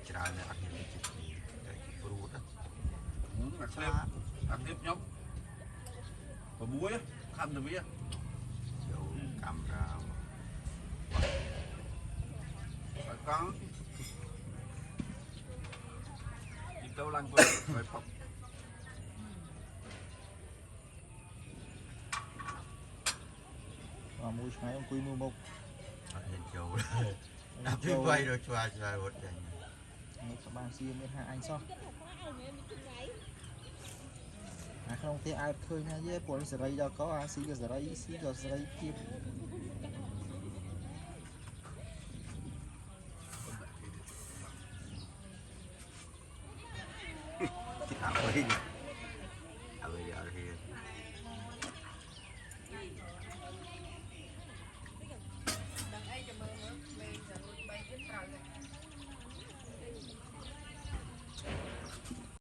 ច្រើនអត់មានជិះគ្នាព្រួតអាក្លេបខ្ញុំ6ខំទៅវាចូលកាមេរ៉ាបាយកង់ទីទៅឡើងទៅឲ្យផុកមួយឆ្ងាយអង្គុយមើលមុខអត់ហ៊ានចូលដល់ពីវាយដល់ឆ្វាយវត្តចាញ់នេះក៏បានសៀមានហាអញសោះអាក្នុងផ្ទះអើតឃើញណាយេពលសេរីដល់ក៏អាស៊ីក៏សេរីស៊ីក៏សេរីទៀតគេថាវិញ